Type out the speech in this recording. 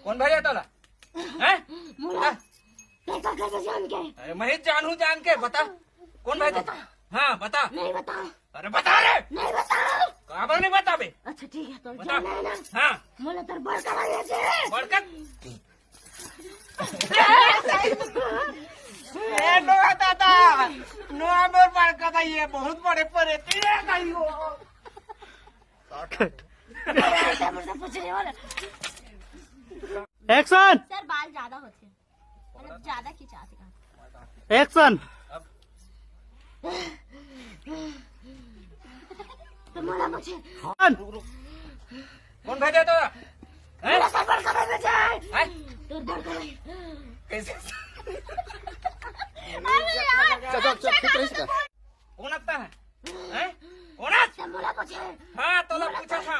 कौन भेजा तोला हैं? कैसे जान के? अरे मैं जानू जान के बता कौन भेजा? हाँ बता। नहीं बता। अरे बता रे। नहीं बता। काबर नहीं बता बे? अच्छा ठीक है तो बता। जाना है ना? हाँ मोला तर बड़का लगे छे। बड़का नोआ दादा नोआ मोर बड़का था ये बहुत बड़े परे तीरे कहीं हो मुझसे पूछने वाला। एक्शन सर बाल ज्यादा होते हैं मतलब ज्यादा खिंचाते हैं। एक्शन तो मोला पूछे कौन भेजा तोला हैं? सर बड़का लगे छे। हैं? तो बड़का लगे। कैसे अरे यार कौन आता है हैं? कौन आता? मोला पूछे। हाँ तोला पूछा था